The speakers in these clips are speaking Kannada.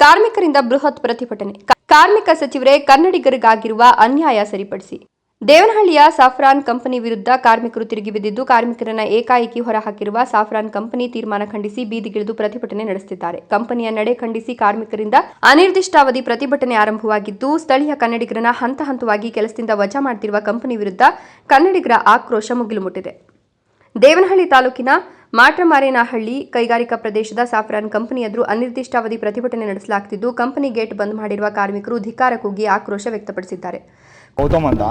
ಕಾರ್ಮಿಕರಿಂದ ಬೃಹತ್ ಪ್ರತಿಭಟನೆ. ಕಾರ್ಮಿಕ ಸಚಿವರೇ ಕನ್ನಡಿಗರಿಗಾಗಿರುವ ಅನ್ಯಾಯ ಸರಿಪಡಿಸಿ. ದೇವನಹಳ್ಳಿಯ ಸಾಫ್ರಾನ್ ಕಂಪನಿ ವಿರುದ್ಧ ಕಾರ್ಮಿಕರು ತಿರುಗಿ ಬಿದ್ದಿದ್ದು, ಕಾರ್ಮಿಕರನ್ನ ಏಕಾಏಕಿ ಹೊರಹಾಕಿರುವ ಸಾಫ್ರಾನ್ ಕಂಪನಿ ತೀರ್ಮಾನ ಖಂಡಿಸಿ ಬೀದಿಗಿಳಿದು ಪ್ರತಿಭಟನೆ ನಡೆಸುತ್ತಿದ್ದಾರೆ. ಕಂಪನಿಯ ನಡೆ ಖಂಡಿಸಿ ಕಾರ್ಮಿಕರಿಂದ ಅನಿರ್ದಿಷ್ಟಾವಧಿ ಪ್ರತಿಭಟನೆ ಆರಂಭವಾಗಿದ್ದು, ಸ್ಥಳೀಯ ಕನ್ನಡಿಗರನ್ನ ಹಂತ ಹಂತವಾಗಿ ಕೆಲಸದಿಂದ ವಜಾ ಮಾಡುತ್ತಿರುವ ಕಂಪನಿ ವಿರುದ್ಧ ಕನ್ನಡಿಗರ ಆಕ್ರೋಶ ಮುಗಿಲು ಮುಟ್ಟಿದೆ. ದೇವನಹಳ್ಳಿ ತಾಲೂಕಿನ ಮಾಟ್ರಮಾರೇನಹಳ್ಳಿ ಕೈಗಾರಿಕಾ ಪ್ರದೇಶದ ಸಾಫ್ರಾನ್ ಕಂಪನಿ ಎದುರು ಅನಿರ್ದಿಷ್ಟಾವಧಿ ಪ್ರತಿಭಟನೆ ನಡೆಸಲಾಗುತ್ತಿದ್ದು, ಕಂಪನಿ ಗೇಟ್ ಬಂದ್ ಮಾಡಿರುವ ಕಾರ್ಮಿಕರು ಧಿಕ್ಕಾರ ಕೂಗಿ ಆಕ್ರೋಶ ವ್ಯಕ್ತಪಡಿಸಿದ್ದಾರೆ. ಗೌತಮ್ ಅಂತ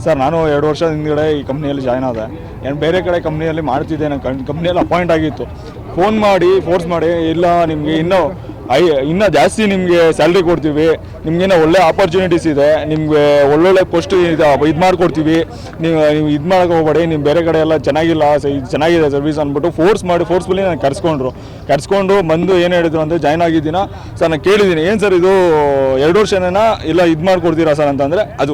ಸರ್, ನಾನು 2 ವರ್ಷದ ಹಿಂದ್ಗಡೆ ಈ ಕಂಪ್ನಿಯಲ್ಲಿ ಜಾಯ್ನ್ ಆದೆ. ಬೇರೆ ಕಡೆ ಕಂಪ್ನಿಯಲ್ಲಿ ಮಾಡ್ತಿದ್ದೆ, ನಾನು ಕಂಪ್ನಿಯಲ್ಲಿ ಅಪಾಯಿಂಟ್ ಆಗಿತ್ತು. ಫೋನ್ ಮಾಡಿ ಫೋರ್ಸ್ ಮಾಡಿ, ಇಲ್ಲ ನಿಮಗೆ ಇನ್ನೂ ಜಾಸ್ತಿ ನಿಮಗೆ ಸ್ಯಾಲ್ರಿ ಕೊಡ್ತೀವಿ, ನಿಮಗೇನೋ ಒಳ್ಳೆ ಆಪರ್ಚುನಿಟೀಸ್ ಇದೆ, ನಿಮಗೆ ಒಳ್ಳೊಳ್ಳೆ ಪೋಸ್ಟ್ ಇದು ಮಾಡಿಕೊಡ್ತೀವಿ, ನೀವು ಇದು ಮಾಡೋಕೆ ಹೋಗಬೇಡಿ, ನೀವು ಬೇರೆ ಕಡೆ ಎಲ್ಲ ಚೆನ್ನಾಗಿಲ್ಲ, ಚೆನ್ನಾಗಿದೆ ಸರ್ವಿಸ್ ಅಂದ್ಬಿಟ್ಟು ಫೋರ್ಸ್ಫುಲಿ ನಾನು ಕರ್ಸ್ಕೊಂಡು ಬಂದು ಏನು ಹೇಳಿದ್ರು ಅಂದರೆ ಜಾಯ್ನ್ ಆಗಿದ್ದೀನ ಸರ್. ನಾನು ಕೇಳಿದ್ದೀನಿ, ಏನು ಸರ್ ಇದು 2 ವರ್ಷನೇನಾ ಇಲ್ಲ ಇದು ಮಾಡಿಕೊಡ್ತೀರಾ ಸರ್ ಅಂತಂದರೆ, ಅದು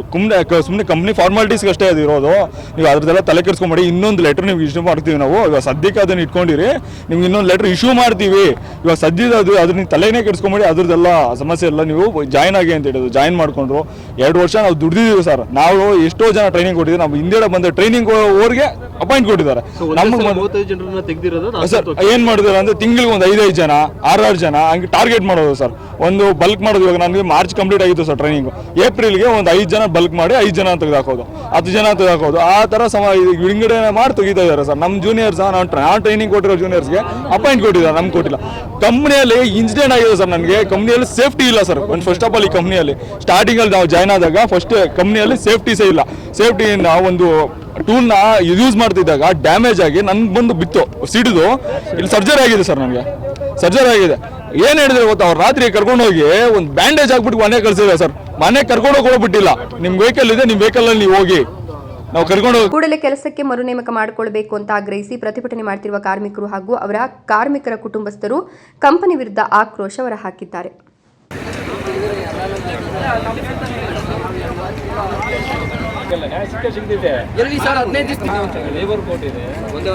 ಸುಮ್ಮನೆ ಕಂಪ್ನಿ ಫಾರ್ಮಾಲಿಟೀಸ್ಗೆ ಅಷ್ಟೇ ಅದು ಇರೋದು, ನೀವು ಅದ್ರದ್ದೆಲ್ಲ ತಲೆ ಕೆಡಿಸ್ಕೊಂಬೇಡಿ, ಇನ್ನೊಂದು ಲೆಟ್ರ್ ನೀವು ಇಶ್ಯೂ ಮಾಡ್ತೀವಿ ನಾವು, ಇವಾಗ ಸದ್ಯಕ್ಕೆ ಅದನ್ನು ಇಟ್ಕೊಂಡಿರಿ, ನಿಮ್ಗೆ ಇನ್ನೊಂದು ಲೆಟ್ರ್ ಇಶ್ಯೂ ಮಾಡ್ತೀವಿ, ಇವಾಗ ಸದ್ಯದ ಅದು ನೀವು ತಲೆನೇ ಕೆಡಿಸ್ಕೊಂಬೇಡಿ, ಅದ್ರದ್ದೆಲ್ಲ ಸಮಸ್ಯೆ ಎಲ್ಲ ನೀವು ಜಾಯ್ನ್ ಆಗಿ ಅಂತ ಹೇಳಿದ್ರು. ಜಾಯ್ನ್ ಮಾಡಿಕೊಂಡ್ರು. 2 ವರ್ಷ ನಾವು ದುಡ್ದಿದ್ದೀವಿ ಸರ್. ನಾವು ಎಷ್ಟೋ ಜನ ಟ್ರೈನಿಂಗ್ ಕೊಟ್ಟಿದ್ದೀವಿ, ನಾವು ಹಿಂದೆ ಬಂದ ಟ್ರೈನಿಂಗ್ ಅವ್ರಿಗೆ ಅಪಾಯಿಂಟ್ ಕೊಟ್ಟಿದ್ದಾರೆ. ಸರ್ ಏನು ಮಾಡಿದ್ದಾರೆ ಅಂದರೆ ತಿಂಗಳಿಗೆ ಒಂದು 5 ಜನ 6 ಜನ ಹಂಗೆ ಟಾರ್ಗೆಟ್ ಮಾಡೋದು ಸರ್. ಒಂದು ಬಲ್ಕ್ ಮಾಡೋದು. ಇವಾಗ ನನಗೆ ಮಾರ್ಚ್ ಕಂಪ್ಲೀಟ್ ಆಗಿತ್ತು ಸರ್ ಟ್ರೈನಿಂಗ್, ಏಪ್ರಿಲ್ಗೆ ಒಂದು 5 ಜನ ಬಲ್ಕ್ ಮಾಡಿ 5 ಜನ ತೆಗೆದಾಕೋದು, 10 ಜನ ತೆಗೆದಾಕೋದು, ಆ ಥರ ವಿಂಗಡಣೆ ಮಾಡಿ ತೆಗಿತಾ ಇದ್ದಾರೆ ಸರ್. ನಮ್ಮ ಜೂನಿಯರ್ಸ್, ನಾನು ಟ್ರೈನಿಂಗ್ ಕೊಟ್ಟಿರೋ ಜೂನಿಯರ್ಸ್ಗೆ ಅಪಾಯಿಂಟ್ ಕೊಟ್ಟಿದ್ದಾರೆ, ನಮ್ಗೆ ಕೊಟ್ಟಿಲ್ಲ. ಕಂಪ್ನಿಯಲ್ಲಿ ಇನ್ಸಿಡೆಂಟ್ ಆಗಿದೆ ಸರ್. ನನಗೆ ಕಂಪ್ನಿಯಲ್ಲಿ ಸೇಫ್ಟಿ ಇಲ್ಲ ಸರ್. ಫಸ್ಟ್ ಆಫ್ ಆಲ್ ಈ ಕಂಪ್ನಿಯಲ್ಲಿ ಸ್ಟಾರ್ಟಿಂಗಲ್ಲಿ ನಾವು ಜಾಯ್ನ್ ಆದಾಗ ಫಸ್ಟ್ ಕಂಪ್ನಿಯಲ್ಲಿ ಸೇಫ್ಟೀಸೇ ಇಲ್ಲ. ಸೇಫ್ಟಿಯಿಂದ ಒಂದು ಟೂಲ್ನ ಯೂಸ್ ಮಾಡ್ತಿದ್ದಾಗ ಡ್ಯಾಮೇಜ್ ಆಗಿ ನನ್ಗೆ ಬಂದು ಬಿತ್ತು, ಸಿಡಿದು ಇಲ್ಲಿ ಸರ್ಜರಿ ಆಗಿದೆ ಸರ್. ನನಗೆ ಸರ್ಜರಿ ಆಗಿದೆ. ಏನು ಹೇಳಿದ್ರೆ ಗೊತ್ತಾ, ಅವ್ರು ರಾತ್ರಿ ಕರ್ಕೊಂಡೋಗಿ ಒಂದು ಬ್ಯಾಂಡೇಜ್ ಹಾಕ್ಬಿಟ್ಟು ಮನೆ ಕಳಿಸಿದ್ರೆ ಸರ್. ಮನೆ ಕರ್ಕೊಂಡೋಗಿ ಹೋಗ್ಬಿಟ್ಟಿಲ್ಲ, ನಿಮ್ಮ ವೆಹಿಕಲ್ ಇದೆ, ನಿಮ್ಮ ವೆಹಿಕಲಲ್ಲಿ ನೀವು ಹೋಗಿ ನಾವು ಕರ್ಕೊಂಡು ಕೂಡಲೇ ಕೆಲಸಕ್ಕೆ ಮರು ನೇಮಕ ಮಾಡಿಕೊಳ್ಳಬೇಕು ಅಂತ ಆಗ್ರಹಿಸಿ ಪ್ರತಿಭಟನೆ ಮಾಡ್ತಿರುವ ಕಾರ್ಮಿಕರು ಹಾಗೂ ಅವರ ಕಾರ್ಮಿಕರ ಕುಟುಂಬಸ್ಥರು ಕಂಪನಿ ವಿರುದ್ಧ ಆಕ್ರೋಶ ಹೊರಹಾಕಿದ್ದಾರೆ. ಎಲ್ಲಿ ಸರ್ 15 ದಿವಸ ಲೇಬರ್ ಕೋರ್ಟ್ ಇದೆ, ಒಂದೇ